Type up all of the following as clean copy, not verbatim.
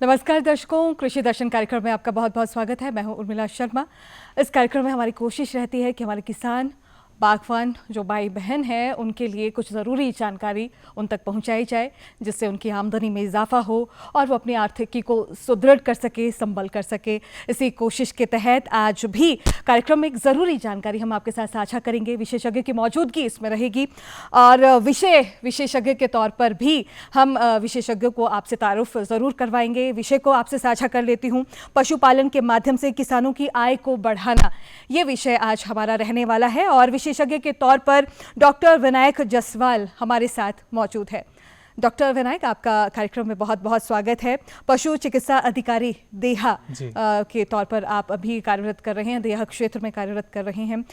नमस्कार दर्शकों, कृषि दर्शन कार्यक्रम में आपका बहुत बहुत स्वागत है। मैं हूं उर्मिला शर्मा। इस कार्यक्रम में हमारी कोशिश रहती है कि हमारे किसान, बागवान जो भाई बहन हैं उनके लिए कुछ ज़रूरी जानकारी उन तक पहुंचाई जाए, जिससे उनकी आमदनी में इजाफा हो और वो अपनी आर्थिकी को सुदृढ़ कर सके, संबल कर सके। इसी कोशिश के तहत आज भी कार्यक्रम में एक ज़रूरी जानकारी हम आपके साथ साझा करेंगे। विशेषज्ञ की मौजूदगी इसमें रहेगी और विशेषज्ञ के तौर पर भी हम विशेषज्ञों को आपसे तारुफ ज़रूर करवाएंगे। विषय को आपसे साझा कर लेती हूँ, पशुपालन के माध्यम से किसानों की आय को बढ़ाना, ये विषय आज हमारा रहने वाला है। और विशेषज्ञ के तौर पर डॉक्टर विनायक जसवाल हमारे साथ मौजूद है। डॉक्टर विनायक, आपका कार्यक्रम में बहुत बहुत स्वागत है। पशु चिकित्सा अधिकारी देहा के तौर पर आप अभी कार्यरत कर रहे हैं, देहा क्षेत्र में कार्यरत कर रहे हैं।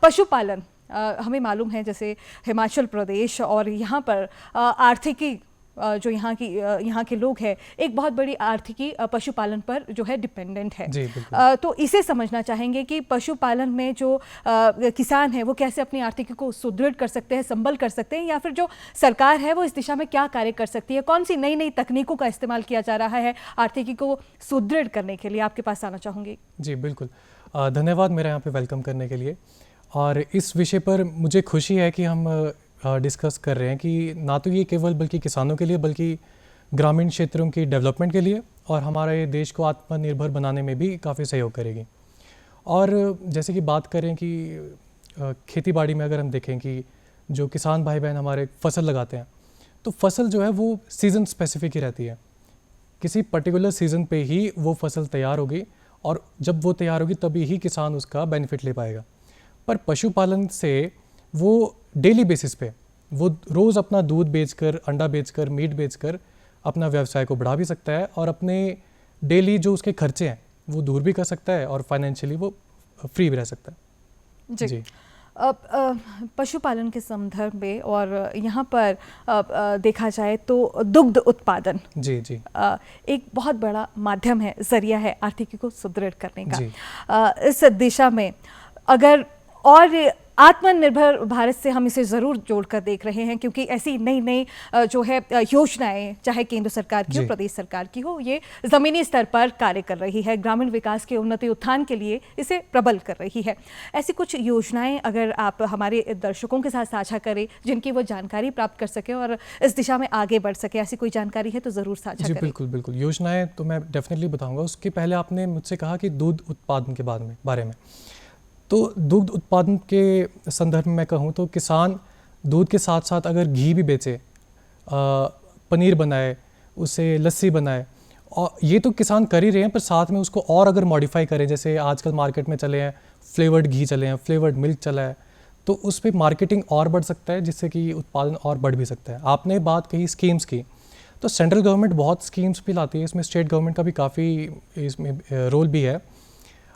पशुपालन हमें मालूम है, जैसे हिमाचल प्रदेश और यहाँ पर आर्थिकी जो यहाँ के लोग हैं, एक बहुत बड़ी आर्थिकी पशुपालन पर जो है डिपेंडेंट है। तो इसे समझना चाहेंगे कि पशुपालन में जो किसान है वो कैसे अपनी आर्थिकी को सुदृढ़ कर सकते हैं, संबल कर सकते हैं, या फिर जो सरकार है वो इस दिशा में क्या कार्य कर सकती है, कौन सी नई नई तकनीकों का इस्तेमाल किया जा रहा है आर्थिकी को सुदृढ़ करने के लिए। आपके पास आना चाहूँगी। जी बिल्कुल, धन्यवाद मेरा यहाँ पे वेलकम करने के लिए। और इस विषय पर मुझे खुशी है कि हम डिस्कस कर रहे हैं कि ना तो ये केवल बल्कि किसानों के लिए बल्कि ग्रामीण क्षेत्रों की डेवलपमेंट के लिए और हमारे देश को आत्मनिर्भर बनाने में भी काफ़ी सहयोग करेगी। और जैसे कि बात करें कि खेती बाड़ी में अगर हम देखें कि जो किसान भाई बहन हमारे फसल लगाते हैं, तो फसल जो है वो सीज़न स्पेसिफिक ही रहती है। किसी पर्टिकुलर सीज़न पे ही वो फसल तैयार होगी और जब वो तैयार होगी तभी ही किसान उसका बेनिफिट ले पाएगा। पर पशुपालन से वो डेली बेसिस पे वो रोज़ अपना दूध बेचकर, अंडा बेचकर, मीट बेचकर अपना व्यवसाय को बढ़ा भी सकता है और अपने डेली जो उसके खर्चे हैं वो दूर भी कर सकता है और फाइनेंशियली वो फ्री भी रह सकता है। जी। पशुपालन के संदर्भ में और यहाँ पर देखा जाए तो दुग्ध उत्पादन जी एक बहुत बड़ा माध्यम है, जरिया है आर्थिकी को सुदृढ़ करने का। इस दिशा में अगर और आत्मनिर्भर भारत से हम इसे ज़रूर जोड़कर देख रहे हैं, क्योंकि ऐसी नई नई जो है योजनाएं, चाहे केंद्र सरकार की हो, प्रदेश सरकार की हो, ये ज़मीनी स्तर पर कार्य कर रही है, ग्रामीण विकास के उन्नति उत्थान के लिए इसे प्रबल कर रही है। ऐसी कुछ योजनाएं अगर आप हमारे दर्शकों के साथ साझा करें जिनकी वो जानकारी प्राप्त कर सके और इस दिशा में आगे बढ़ सके, ऐसी कोई जानकारी है तो ज़रूर साझा करें। बिल्कुल बिल्कुल, योजनाएँ तो मैं डेफिनेटली बताऊँगा। उसके पहले आपने मुझसे कहा कि दूध उत्पादन के बारे में, तो दुग्ध उत्पादन के संदर्भ में मैं कहूँ तो किसान दूध के साथ साथ अगर घी भी बेचे, पनीर बनाए, उसे लस्सी बनाए, और ये तो किसान कर ही रहे हैं, पर साथ में उसको और अगर मॉडिफाई करें, जैसे आजकल मार्केट में चले हैं फ्लेवर्ड घी चले हैं, फ्लेवर्ड मिल्क चला है, तो उस पर मार्केटिंग और बढ़ सकता है, जिससे कि उत्पादन और बढ़ भी सकता है। आपने बात कही स्कीम्स की, तो सेंट्रल गवर्नमेंट बहुत स्कीम्स भी लाती है, इसमें स्टेट गवर्नमेंट का भी काफ़ी इसमें रोल भी है।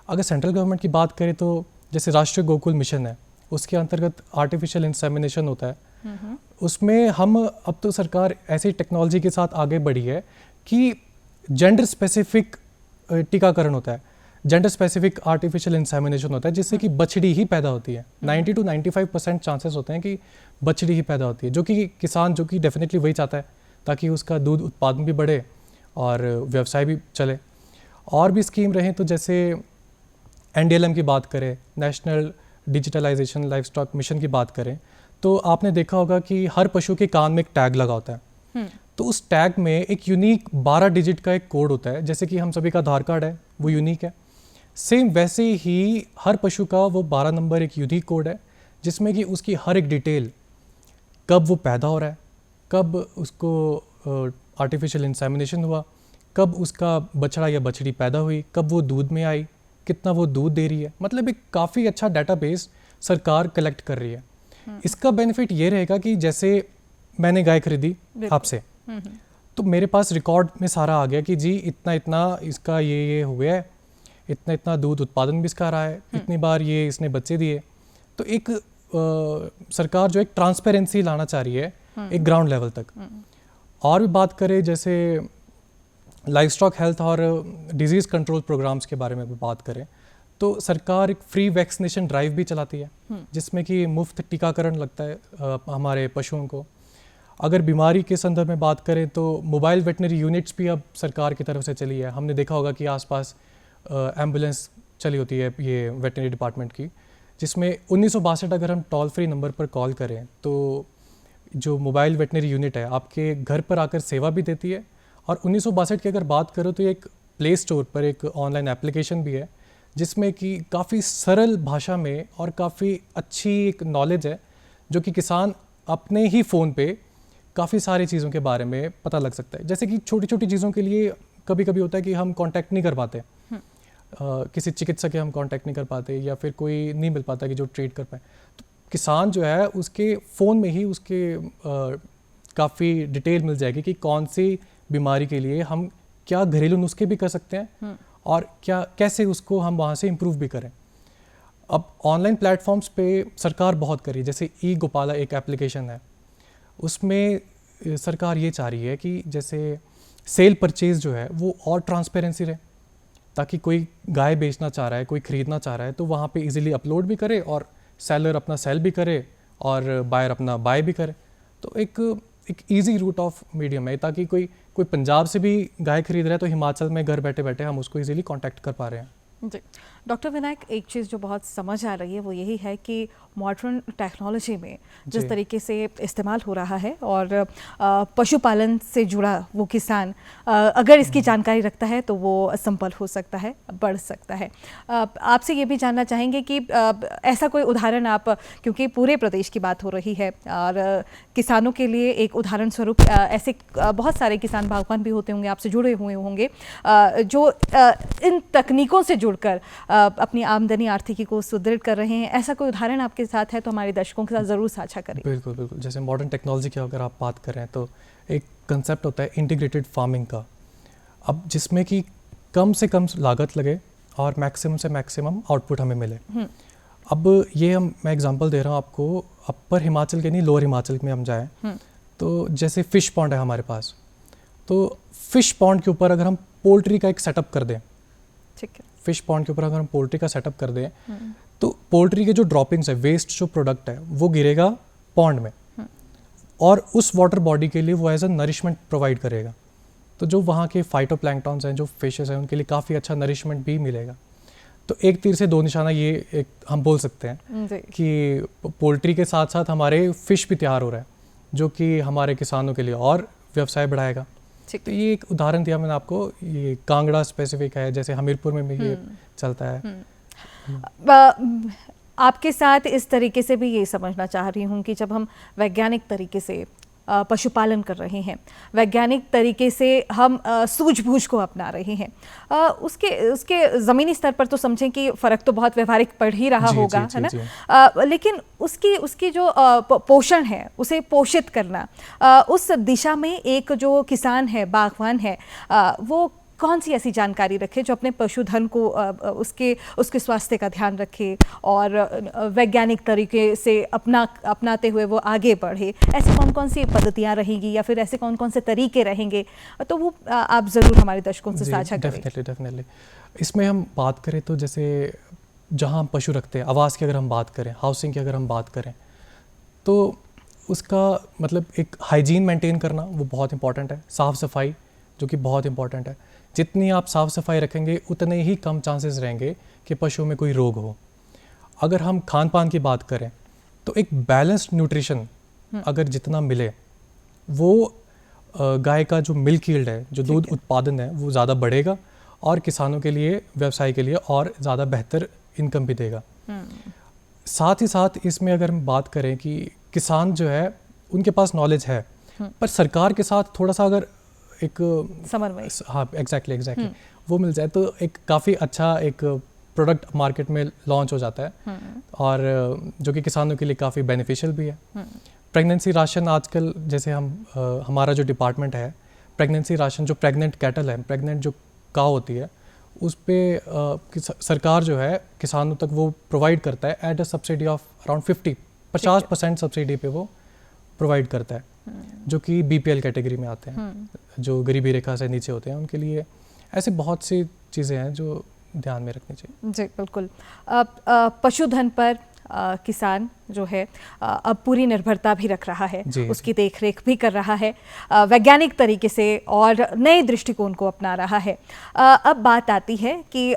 अगर सेंट्रल गवर्नमेंट की बात करें तो जैसे राष्ट्रीय गोकुल मिशन है, उसके अंतर्गत आर्टिफिशियल इंसेमिनेशन होता है। उसमें हम अब तो सरकार ऐसी टेक्नोलॉजी के साथ आगे बढ़ी है कि जेंडर स्पेसिफिक टीकाकरण होता है, जेंडर स्पेसिफिक आर्टिफिशियल इंसेमिनेशन होता है, जिससे कि बछड़ी ही पैदा होती है। 90 to 95% चांसेस होते हैं कि बछड़ी ही पैदा होती है, जो कि किसान जो कि डेफिनेटली वही चाहता है ताकि उसका दूध उत्पादन भी बढ़े और व्यवसाय भी चले। और भी स्कीम रहें तो जैसे NDLM की बात करें, national digitalization livestock mission की बात करें, तो आपने देखा होगा कि हर पशु के कान में एक टैग लगा होता है। तो उस टैग में एक यूनिक 12 डिजिट का एक कोड होता है, जैसे कि हम सभी का आधार कार्ड है वो यूनिक है, सेम वैसे ही हर पशु का वो 12 नंबर एक यूनिक कोड है, जिसमें कि उसकी हर एक डिटेल, कब वो पैदा हो रहा है, कब उसको आर्टिफिशियल इंसेमिनेशन हुआ, कब उसका बछड़ा या बछड़ी पैदा हुई, कब वो दूध में आई, कितना वो दूध दे रही है, मतलब एक काफ़ी अच्छा डेटाबेस सरकार कलेक्ट कर रही है। इसका बेनिफिट ये रहेगा कि जैसे मैंने गाय खरीदी आपसे, तो मेरे पास रिकॉर्ड में सारा आ गया कि जी इतना इतना इसका ये हुआ है, इतना इतना दूध उत्पादन भी इसका रहा है, इतनी बार ये इसने बच्चे दिए। तो एक सरकार जो एक ट्रांसपेरेंसी लाना चाह रही है एक ग्राउंड लेवल तक। और भी बात करें जैसे लाइफ स्टॉक हेल्थ और डिजीज़ कंट्रोल प्रोग्राम्स के बारे में भी बात करें, तो सरकार एक फ्री वैक्सीनेशन ड्राइव भी चलाती है, जिसमें कि मुफ्त टीकाकरण लगता है हमारे पशुओं को। अगर बीमारी के संदर्भ में बात करें तो मोबाइल वेटनरी यूनिट्स भी अब सरकार की तरफ से चली है। हमने देखा होगा कि आसपास एम्बुलेंस चली होती है ये वेटनरी डिपार्टमेंट की, जिसमें 1962 अगर हम टोल फ्री नंबर पर कॉल करें तो जो मोबाइल वेटनरी यूनिट है आपके घर पर आकर सेवा भी देती है। और 1962 की अगर बात करो तो ये एक प्ले स्टोर पर एक ऑनलाइन एप्लीकेशन भी है, जिसमें कि काफ़ी सरल भाषा में और काफ़ी अच्छी एक नॉलेज है, जो कि किसान अपने ही फ़ोन पे काफ़ी सारी चीज़ों के बारे में पता लग सकता है। जैसे कि छोटी छोटी चीज़ों के लिए कभी कभी होता है कि हम कांटेक्ट नहीं कर पाते, किसी चिकित्सक के हम कांटेक्ट नहीं कर पाते, या फिर कोई नहीं मिल पाता कि जो ट्रीट कर पाए, तो किसान जो है उसके फ़ोन में ही उसके काफ़ी डिटेल मिल जाएगी कि कौन सी बीमारी के लिए हम क्या घरेलू नुस्खे भी कर सकते हैं और क्या कैसे उसको हम वहाँ से इम्प्रूव भी करें। अब ऑनलाइन प्लेटफॉर्म्स पे सरकार बहुत कर रही है, जैसे ई गोपाला एक एप्लीकेशन है, उसमें सरकार ये चाह रही है कि जैसे सेल परचेज जो है वो और ट्रांसपेरेंसी रहे, ताकि कोई गाय बेचना चाह रहा है, कोई ख़रीदना चाह रहा है तो वहाँ पे इजीली अपलोड भी करे और सेलर अपना सेल भी करे और बायर अपना बाय भी करे। तो एक इजी रूट ऑफ मीडियम है, ताकि कोई पंजाब से भी गाय खरीद रहा है तो हिमाचल में घर बैठे बैठे हम उसको इजीली कांटेक्ट कर पा रहे हैं। जी डॉक्टर विनायक, एक चीज़ जो बहुत समझ आ रही है वो यही है कि मॉडर्न टेक्नोलॉजी में जिस तरीके से इस्तेमाल हो रहा है और पशुपालन से जुड़ा वो किसान अगर इसकी जानकारी रखता है तो वो संपन्न हो सकता है, बढ़ सकता है। आपसे ये भी जानना चाहेंगे कि ऐसा कोई उदाहरण आप, क्योंकि पूरे प्रदेश की बात हो रही है और किसानों के लिए एक उदाहरण स्वरूप ऐसे बहुत सारे किसान बागवान भी होते होंगे, आपसे जुड़े हुए होंगे, जो इन तकनीकों से जुड़कर अपनी आमदनी आर्थिकी को सुदृढ़ कर रहे हैं। ऐसा कोई उदाहरण आपके साथ है तो हमारे दर्शकों के साथ ज़रूर साझा करें। बिल्कुल बिल्कुल। जैसे मॉडर्न टेक्नोलॉजी की अगर आप बात कर रहे हैं तो एक कंसेप्ट होता है इंटीग्रेटेड फार्मिंग का, अब जिसमें कि कम से कम लागत लगे और मैक्सिमम से मैक्सिमम आउटपुट हमें मिले। अब ये मैं एग्जांपल दे रहा हूँ आपको, अपर हिमाचल के नहीं लोअर हिमाचल में हम जाएँ तो जैसे फ़िश पॉन्ड है हमारे पास, तो फ़िश पॉन्ड के ऊपर अगर हम पोल्ट्री का एक सेटअप कर दें, ठीक है, फ़िश पॉन्ड के ऊपर अगर हम पोल्ट्री का सेटअप कर दें तो पोल्ट्री के जो ड्रॉपिंग्स है, वेस्ट जो प्रोडक्ट है वो गिरेगा पॉन्ड में और उस वाटर बॉडी के लिए वो एज अ नरिशमेंट प्रोवाइड करेगा। तो जो वहाँ के फाइटोप्लैंक्टन्स हैं, जो फिशेस हैं, उनके लिए काफ़ी अच्छा नरिशमेंट भी मिलेगा। तो एक तीर से दो निशाना ये एक हम बोल सकते हैं कि पोल्ट्री के साथ साथ हमारे फ़िश भी तैयार हो रहा है, जो कि हमारे किसानों के लिए और व्यवसाय बढ़ाएगा। तो ये एक उदाहरण दिया मैंने आपको, ये कांगड़ा स्पेसिफिक है, जैसे हमीरपुर में भी ये चलता है। आपके साथ इस तरीके से भी ये समझना चाह रही हूँ कि जब हम वैज्ञानिक तरीके से पशुपालन कर रहे हैं, वैज्ञानिक तरीके से हम सूझबूझ को अपना रहे हैं, उसके ज़मीनी स्तर पर तो समझें कि फ़र्क तो बहुत व्यवहारिक पड़ ही रहा होगा, है ना, लेकिन उसकी जो पोषण है, उसे पोषित करना, उस दिशा में एक जो किसान है, बागवान है, वो कौन सी ऐसी जानकारी रखे जो अपने पशुधन को उसके स्वास्थ्य का ध्यान रखे और वैज्ञानिक तरीके से अपनाते हुए वो आगे बढ़े। ऐसी कौन कौन सी पद्धतियाँ रहेंगी या फिर ऐसे कौन कौन से तरीके रहेंगे, तो वो आप ज़रूर हमारे दर्शकों से साझा करें। डेफिनेटली इसमें हम बात करें तो जैसे जहाँ हम पशु रखते हैं, आवास की अगर हम बात करें, हाउसिंग की अगर हम बात करें, तो उसका मतलब एक हाइजीन मेंटेन करना वो बहुत इंपॉर्टेंट है, साफ़ सफाई जो कि बहुत इंपॉर्टेंट है। जितनी आप साफ़ सफाई रखेंगे उतने ही कम चांसेस रहेंगे कि पशुओं में कोई रोग हो। अगर हम खान पान की बात करें तो एक बैलेंस्ड न्यूट्रिशन अगर जितना मिले, वो गाय का जो मिल्क यील्ड है, जो दूध उत्पादन है, वो ज़्यादा बढ़ेगा और किसानों के लिए, व्यवसाय के लिए और ज़्यादा बेहतर इनकम भी देगा। साथ ही साथ इसमें अगर हम बात करें कि किसान जो है उनके पास नॉलेज है, पर सरकार के साथ थोड़ा सा अगर एक समन्वय, हाँ एग्जैक्टली वो मिल जाए तो एक काफ़ी अच्छा एक प्रोडक्ट मार्केट में लॉन्च हो जाता है और जो कि किसानों के लिए काफ़ी बेनिफिशियल भी है। प्रेगनेंसी राशन आजकल जैसे हमारा जो डिपार्टमेंट है, प्रेगनेंसी राशन जो प्रेग्नेंट कैटल है, प्रेग्नेंट जो काऊ होती है, उस पर सरकार जो है किसानों तक वो प्रोवाइड करता है at a subsidy of around 50% subsidy पे वो प्रोवाइड करता है, जो कि BPL कैटेगरी में आते हैं, जो गरीबी रेखा से नीचे होते हैं, उनके लिए ऐसे बहुत सी चीज़ें हैं जो ध्यान में रखनी चाहिए। जी बिल्कुल। पशुधन पर किसान जो है अब पूरी निर्भरता भी रख रहा है, जी, उसकी देखरेख भी कर रहा है वैज्ञानिक तरीके से और नए दृष्टिकोण को अपना रहा है। अब बात आती है कि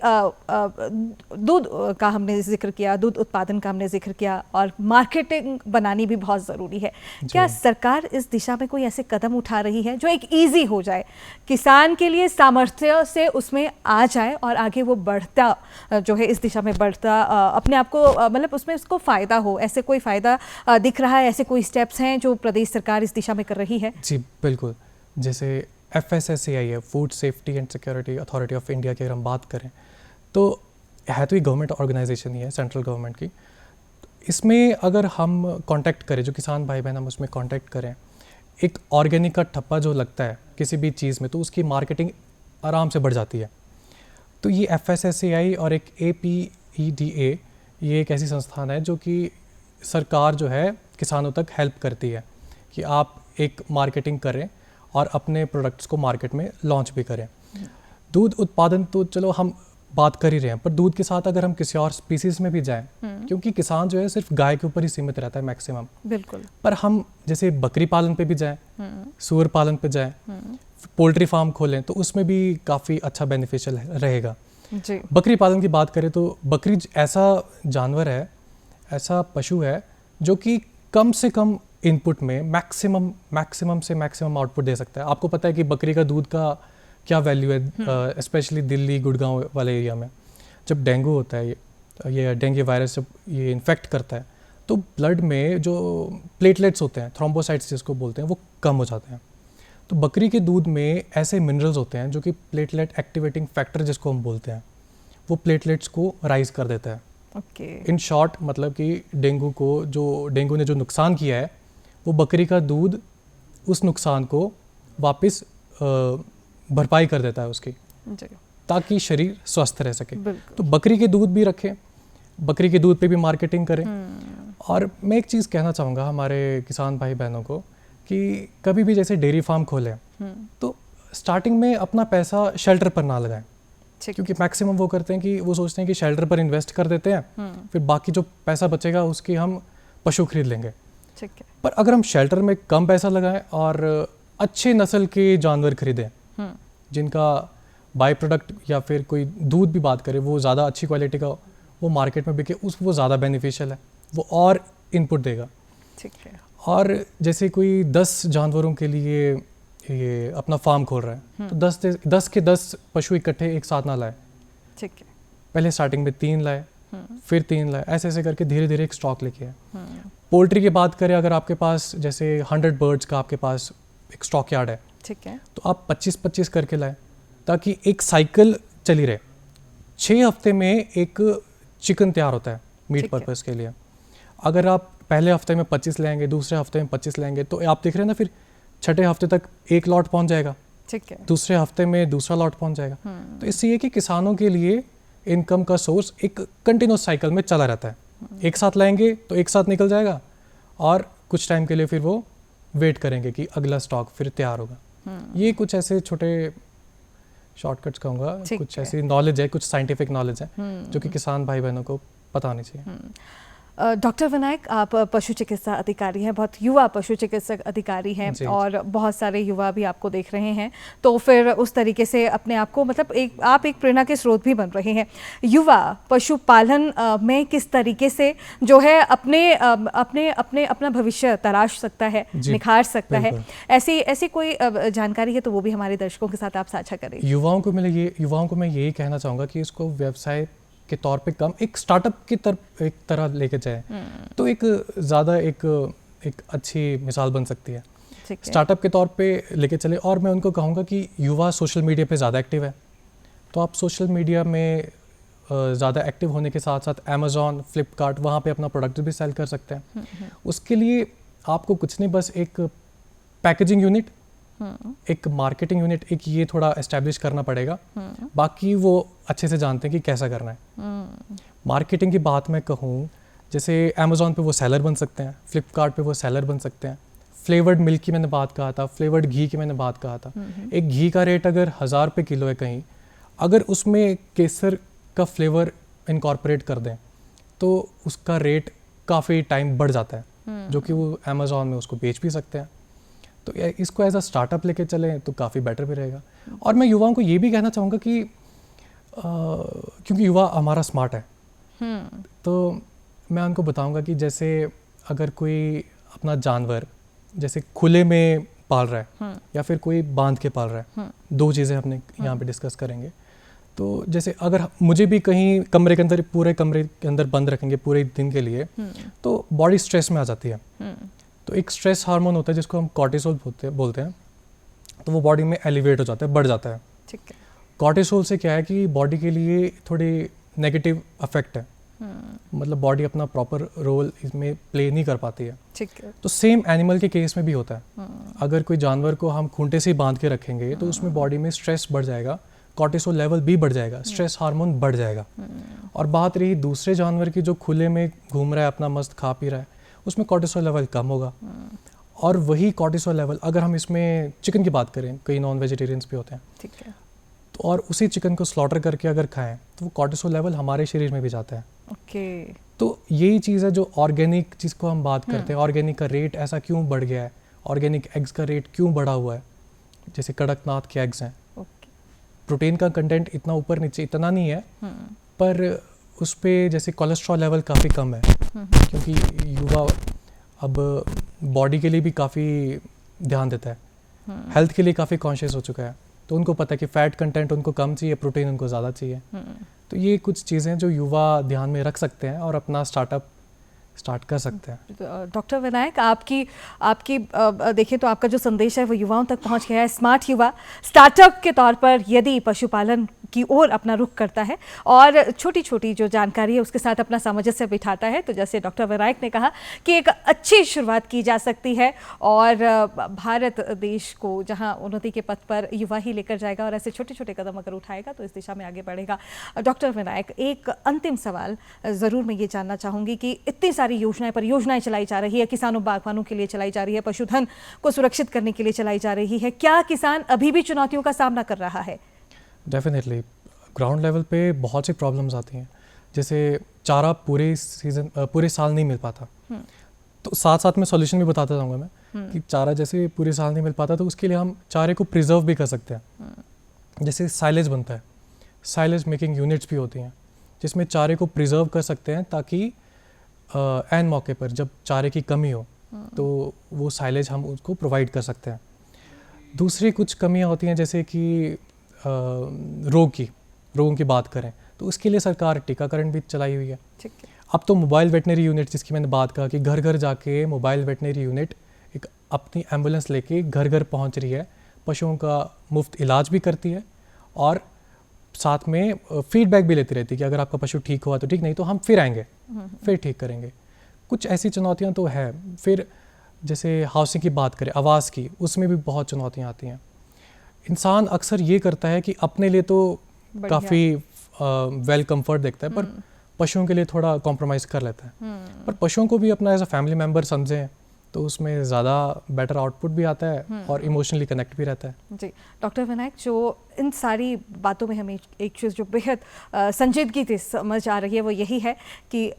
दूध का हमने जिक्र किया, दूध उत्पादन का हमने जिक्र किया और मार्केटिंग बनानी भी बहुत ज़रूरी है। क्या सरकार इस दिशा में कोई ऐसे कदम उठा रही है जो एक ईजी हो जाए, किसान के लिए सामर्थ्य से उसमें आ जाए और आगे वो बढ़ता जो है इस दिशा में बढ़ता अपने आप को मतलब उसमें उसको फ़ायदा हो? ऐसे कोई फ़ायदा दिख रहा है, ऐसे कोई स्टेप्स हैं जो प्रदेश सरकार इस दिशा में कर रही है? जी बिल्कुल, जैसे FSSAI है, food safety and security authority of India की अगर हम बात करें तो है तो ये गवर्नमेंट ऑर्गेनाइजेशन ही है, सेंट्रल गवर्नमेंट की। इसमें अगर हम कांटेक्ट करें, जो किसान भाई बहन हम उसमें कांटेक्ट करें, एक ऑर्गेनिक का ठप्पा जो लगता है किसी भी चीज़ में तो उसकी मार्केटिंग आराम से बढ़ जाती है। तो ये FSSAI और एक APEDA ये एक ऐसी संस्थान है जो कि सरकार जो है किसानों तक हेल्प करती है कि आप एक मार्केटिंग करें और अपने प्रोडक्ट्स को मार्केट में लॉन्च भी करें। दूध उत्पादन तो चलो हम बात कर ही रहे हैं, पर दूध के साथ अगर हम किसी और स्पीसीज में भी जाएं, क्योंकि किसान जो है सिर्फ गाय के ऊपर ही सीमित रहता है मैक्सिमम, बिल्कुल, पर हम जैसे बकरी पालन पे भी जाएं, सूअर पालन पे जाएं, पोल्ट्री फार्म खोलें तो उसमें भी काफ़ी अच्छा बेनिफिशियल रहेगा जी। बकरी पालन की बात करें तो बकरी ऐसा जानवर है, ऐसा पशु है जो कि कम से कम इनपुट में मैक्सिमम से मैक्सिमम आउटपुट दे सकता है। आपको पता है कि बकरी का दूध का क्या वैल्यू है, स्पेशली दिल्ली गुड़गांव वाले एरिया में। जब डेंगू होता है, ये डेंगू वायरस जब ये इन्फेक्ट करता है तो ब्लड में जो प्लेटलेट्स होते हैं, थ्रोम्बोसाइट्स जिसको बोलते हैं, वो कम हो जाते हैं। तो बकरी के दूध में ऐसे मिनरल्स होते हैं जो कि प्लेटलेट एक्टिवेटिंग फैक्टर जिसको हम बोलते हैं, वो प्लेटलेट्स को राइज कर देता है। इन शॉर्ट मतलब कि डेंगू ने जो नुकसान किया है वो बकरी का दूध उस नुकसान को वापस भरपाई कर देता है उसकी, ताकि शरीर स्वस्थ रह सके। तो बकरी के दूध भी रखें, बकरी के दूध पे भी मार्केटिंग करें। और मैं एक चीज़ कहना चाहूँगा हमारे किसान भाई बहनों को कि कभी भी जैसे डेयरी फार्म खोलें तो स्टार्टिंग में अपना पैसा शेल्टर पर ना लगाएं, क्योंकि मैक्सिमम वो करते हैं कि वो सोचते हैं कि शेल्टर पर इन्वेस्ट कर देते हैं, फिर बाकी जो पैसा बचेगा उसकी हम पशु खरीद लेंगे। ठीक है। पर अगर हम शेल्टर में कम पैसा लगाएं और अच्छे नस्ल के जानवर खरीदें जिनका बाई प्रोडक्ट या फिर कोई दूध भी बात करें वो ज़्यादा अच्छी क्वालिटी का वो मार्केट में बिके, वो ज़्यादा बेनिफिशियल है, वो और इनपुट देगा। ठीक है। और जैसे कोई 10 जानवरों के लिए ये अपना फार्म खोल रहा है तो 10 के 10 पशु इकट्ठे एक साथ ना लाए। ठीक है। पहले स्टार्टिंग में 3 लाए, फिर 3 लाए, ऐसे ऐसे करके धीरे धीरे एक स्टॉक लेके आए। पोल्ट्री की बात करें, अगर आपके पास जैसे 100 बर्ड्स का आपके पास एक स्टॉक यार्ड है, ठीक है, तो आप 25-25 करके लाए ताकि एक साइकिल चली रहे। 6 हफ्ते में एक चिकन तैयार होता है मीट पर्पस के लिए। अगर आप पहले हफ्ते में 25 लेंगे, दूसरे हफ्ते में 25 लेंगे, तो आप देख रहे हैं ना, फिर छठे हफ्ते तक एक लॉट पहुंच जाएगा, ठीक है, दूसरे हफ्ते में दूसरा लॉट पहुंच जाएगा। तो इससे ये कि किसानों के लिए इनकम का सोर्स एक कंटिन्यूस साइकिल में चला रहता है। एक साथ लाएंगे तो एक साथ निकल जाएगा और कुछ टाइम के लिए फिर वो वेट करेंगे कि अगला स्टॉक फिर तैयार होगा। ये कुछ ऐसे छोटे शॉर्टकट्स कहूँगा, कुछ ऐसी नॉलेज है, कुछ साइंटिफिक नॉलेज है जो कि किसान भाई बहनों को पता होनी चाहिए। डॉक्टर विनायक, आप पशु चिकित्सा अधिकारी हैं, बहुत युवा पशु चिकित्सक अधिकारी हैं और बहुत सारे युवा भी आपको देख रहे हैं, तो फिर उस तरीके से अपने आप को मतलब आप एक प्रेरणा के स्रोत भी बन रहे हैं। युवा पशुपालन में किस तरीके से जो है अपना भविष्य तराश सकता है, निखार सकता है, ऐसी कोई जानकारी है तो वो भी हमारे दर्शकों के साथ आप साझा करें। युवाओं को मैं यही कहना चाहूँगा कि इसको व्यवसाय के तौर पे कम एक स्टार्टअप की एक तरह लेके जाए तो एक ज़्यादा एक अच्छी मिसाल बन सकती है। स्टार्टअप के तौर पे लेके चले। और मैं उनको कहूँगा कि युवा सोशल मीडिया पे ज़्यादा एक्टिव है, तो आप सोशल मीडिया में ज़्यादा एक्टिव होने के साथ साथ अमेज़ॉन, फ्लिपकार्ट, वहाँ पे अपना प्रोडक्ट भी सेल कर सकते हैं। उसके लिए आपको कुछ नहीं, बस एक पैकेजिंग यूनिट, एक मार्केटिंग यूनिट, एक ये थोड़ा एस्टेब्लिश करना पड़ेगा। बाकी वो अच्छे से जानते हैं कि कैसा करना है। मार्केटिंग की बात मैं कहूँ, जैसे अमेज़ॉन पे वो सेलर बन सकते हैं, फ्लिपकार्ट पे वो सेलर बन सकते हैं। फ्लेवर्ड मिल्क की मैंने बात कहा था, फ्लेवर्ड घी की मैंने बात कहा था। एक घी का रेट अगर 1000 रुपये किलो है कहीं, अगर उसमें केसर का फ्लेवर इनकॉर्पोरेट कर दें तो उसका रेट काफ़ी टाइम बढ़ जाता है, जो कि वो अमेज़ॉन में उसको बेच भी सकते हैं। तो इसको एज अ स्टार्टअप लेके चलें तो काफ़ी बेटर भी रहेगा। और मैं युवाओं को ये भी कहना चाहूँगा कि क्योंकि युवा हमारा स्मार्ट है, तो मैं उनको बताऊँगा कि जैसे अगर कोई अपना जानवर जैसे खुले में पाल रहा है या फिर कोई बांध के पाल रहा है, दो चीज़ें हमने यहाँ पे डिस्कस करेंगे। तो जैसे अगर मुझे भी कहीं कमरे के अंदर, पूरे कमरे के अंदर बंद रखेंगे पूरे दिन के लिए, तो बॉडी स्ट्रेस में आ जाती है। तो एक स्ट्रेस हार्मोन होता है जिसको हम कॉर्टिसोल बोलते हैं, तो वो बॉडी में एलिवेट हो जाता है, बढ़ जाता है। ठीक है। कॉर्टिसोल से क्या है कि बॉडी के लिए थोड़ी नेगेटिव अफेक्ट है, मतलब बॉडी अपना प्रॉपर रोल इसमें प्ले नहीं कर पाती है। ठीक है। तो सेम एनिमल के केस में भी होता है। अगर कोई जानवर को हम खूंटे से बांध के रखेंगे तो उसमें बॉडी में स्ट्रेस बढ़ जाएगा, कॉर्टिसोल लेवल भी बढ़ जाएगा, स्ट्रेस हार्मोन बढ़ जाएगा। और बात रही दूसरे जानवर की जो खुले में घूम रहा है, अपना मस्त खा पी रहा है, उसमें कॉर्टिसोल लेवल कम होगा। और वही कॉर्टिसोल लेवल अगर हम इसमें चिकन की बात करें, कई नॉन वेजिटेरियंस भी होते हैं, ठीक है, तो और उसी चिकन को स्लॉटर करके अगर खाएं तो वो कॉर्टिसोल लेवल हमारे शरीर में भी जाता है। ओके। तो यही चीज़ है जो ऑर्गेनिक, जिसको हम बात करते हैं, ऑर्गेनिक का रेट ऐसा क्यों बढ़ गया है, ऑर्गेनिक एग्स का रेट क्यों बढ़ा हुआ है। जैसे कड़कनाथ के एग्स हैं, प्रोटीन का कंटेंट इतना ऊपर नीचे इतना नहीं है, पर उस पर जैसे कोलेस्ट्रॉल लेवल काफ़ी कम है, क्योंकि युवा अब बॉडी के लिए भी काफ़ी ध्यान देता है, हेल्थ के लिए काफ़ी कॉन्शियस हो चुका है। तो उनको पता है कि फैट कंटेंट उनको कम चाहिए, प्रोटीन उनको ज़्यादा चाहिए। तो ये कुछ चीज़ें जो युवा ध्यान में रख सकते हैं और अपना स्टार्टअप स्टार्ट कर सकते हैं। डॉक्टर विनायक, आपकी देखिए तो आपका जो संदेश है वो युवाओं तक पहुंच गया है। स्मार्ट युवा स्टार्टअप के तौर पर यदि पशुपालन की ओर अपना रुख करता है और छोटी छोटी जो जानकारी है उसके साथ अपना सामंजस्य बिठाता है, तो जैसे डॉक्टर विनायक ने कहा कि एक अच्छी शुरुआत की जा सकती है और भारत देश को जहां उन्नति के पथ पर युवा ही लेकर जाएगा और ऐसे छोटे छोटे कदम अगर उठाएगा तो इस दिशा में आगे बढ़ेगा। डॉक्टर विनायक, एक अंतिम सवाल ज़रूर मैं ये जानना चाहूँगी कि इतनी सारी परियोजनाएं चलाई जा रही है, किसानों बागवानों के लिए चलाई जा रही है, पशुधन को सुरक्षित करने के लिए चलाई जा रही है, क्या किसान अभी भी चुनौतियों का सामना कर रहा है? डेफिनेटली ग्राउंड लेवल पे बहुत सी प्रॉब्लम्स आती हैं। जैसे चारा पूरे साल नहीं मिल पाता, तो साथ साथ में सॉल्यूशन भी बताता जाऊंगा मैं कि चारा जैसे पूरे साल नहीं मिल पाता तो उसके लिए हम चारे को प्रिजर्व भी कर सकते हैं। जैसे साइलेज बनता है, साइलेज मेकिंग यूनिट्स भी होती हैं जिसमें चारे को प्रिजर्व कर सकते हैं, ताकि एन मौके पर जब चारे की कमी हो तो वो साइलेज हम उसको प्रोवाइड कर सकते हैं। दूसरी कुछ कमियां होती हैं, जैसे कि रोगों की बात करें तो उसके लिए सरकार टीकाकरण भी चलाई हुई है। अब तो मोबाइल वेटनरी यूनिट, जिसकी मैंने बात कहा कि घर घर जाके मोबाइल वेटनरी यूनिट एक अपनी एम्बुलेंस लेके घर घर पहुंच रही है, पशुओं का मुफ्त इलाज भी करती है और साथ में फीडबैक भी लेती रहती है कि अगर आपका पशु ठीक हुआ तो ठीक, नहीं तो हम फिर आएंगे, फिर ठीक करेंगे। कुछ ऐसी चुनौतियाँ तो है। फिर जैसे हाउसिंग की बात करें, आवास की, उसमें भी बहुत चुनौतियाँ आती हैं। इंसान अक्सर ये करता है कि अपने लिए तो काफ़ी वेल कंफर्ट देखता है, पर पशुओं के लिए थोड़ा कॉम्प्रोमाइज़ कर लेता है। पर पशुओं को भी अपना एज अ फैमिली मेम्बर समझें तो उसमें ज़्यादा बेटर आउटपुट भी आता है और इमोशनली कनेक्ट भी रहता है। जी डॉक्टर विनायक, जो इन सारी बातों में हमें एक चीज़ जो बेहद संजीदगी से समझ आ रही है वो यही है कि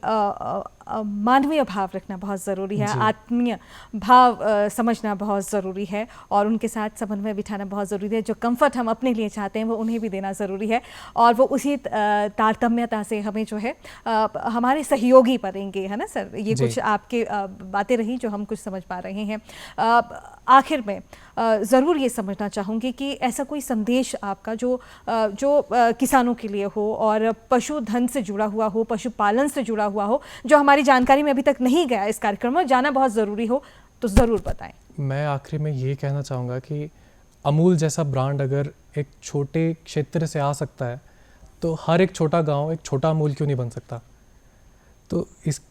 मानवीय भाव रखना बहुत ज़रूरी है, आत्मीय भाव समझना बहुत ज़रूरी है और उनके साथ समन्वय बिठाना बहुत ज़रूरी है। जो कंफर्ट हम अपने लिए चाहते हैं वो उन्हें भी देना ज़रूरी है और वो उसी तारतम्यता से हमें जो है हमारे सहयोगी बनेंगे, है ना सर? ये कुछ आपके बातें रही जो हम कुछ समझ पा रहे हैं। आखिर में ज़रूर ये समझना चाहूँगी कि ऐसा कोई संदेश आपका जो किसानों के लिए हो और पशुधन से जुड़ा हुआ हो, पशुपालन से जुड़ा हुआ हो, जो हमारी जानकारी में अभी तक नहीं गया इस कार्यक्रम में, जाना बहुत ज़रूरी हो तो ज़रूर बताएं। मैं आखिर में ये कहना चाहूँगा कि अमूल जैसा ब्रांड अगर एक छोटे क्षेत्र से आ सकता है तो हर एक छोटा गांव एक छोटा अमूल क्यों नहीं बन सकता? तो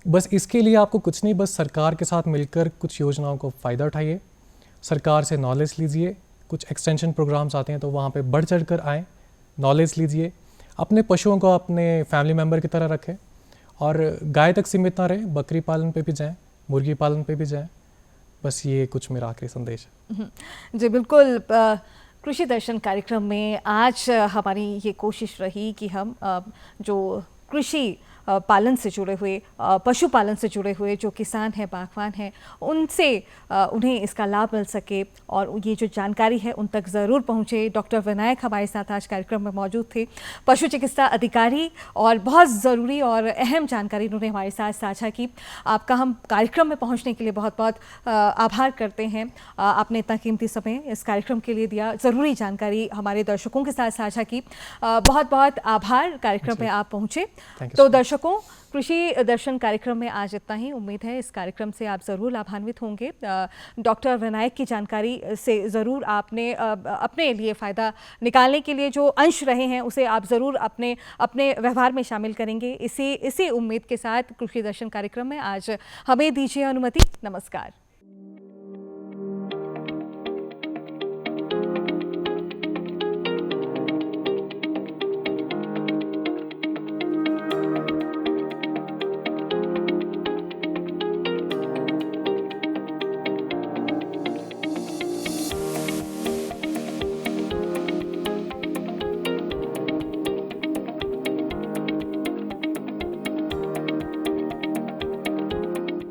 बस इसके लिए आपको कुछ नहीं, बस सरकार के साथ मिलकर कुछ योजनाओं को फ़ायदा उठाइए, सरकार से नॉलेज लीजिए, कुछ एक्सटेंशन प्रोग्राम्स आते हैं तो वहाँ पे बढ़ चढ़ कर आएँ, नॉलेज लीजिए, अपने पशुओं को अपने फैमिली मेम्बर की तरह रखें और गाय तक सीमित ना रहे, बकरी पालन पे भी जाएं, मुर्गी पालन पे भी जाएं। बस ये कुछ मेरा आखिरी संदेश है। जी बिल्कुल। कृषि दर्शन कार्यक्रम में आज हमारी ये कोशिश रही कि हम जो कृषि पालन से जुड़े हुए, पशुपालन से जुड़े हुए जो किसान हैं, बागवान हैं, उनसे उन्हें इसका लाभ मिल सके और ये जो जानकारी है उन तक ज़रूर पहुँचे। डॉक्टर विनायक हमारे साथ आज कार्यक्रम में मौजूद थे, पशु चिकित्सा अधिकारी, और बहुत ज़रूरी और अहम जानकारी उन्होंने हमारे साथ साझा की। आपका हम कार्यक्रम में पहुंचने के लिए बहुत बहुत आभार करते हैं। आपने इतना कीमती समय इस कार्यक्रम के लिए दिया, ज़रूरी जानकारी हमारे दर्शकों के साथ साझा की। बहुत बहुत आभार, कार्यक्रम में आप पहुंचे। तो दर्शकों, कृषि दर्शन कार्यक्रम में आज इतना ही। उम्मीद है इस कार्यक्रम से आप ज़रूर लाभान्वित होंगे। डॉक्टर विनायक की जानकारी से ज़रूर आपने अपने लिए फ़ायदा निकालने के लिए जो अंश रहे हैं उसे आप ज़रूर अपने व्यवहार में शामिल करेंगे। इसी उम्मीद के साथ कृषि दर्शन कार्यक्रम में आज हमें दीजिए अनुमति। नमस्कार।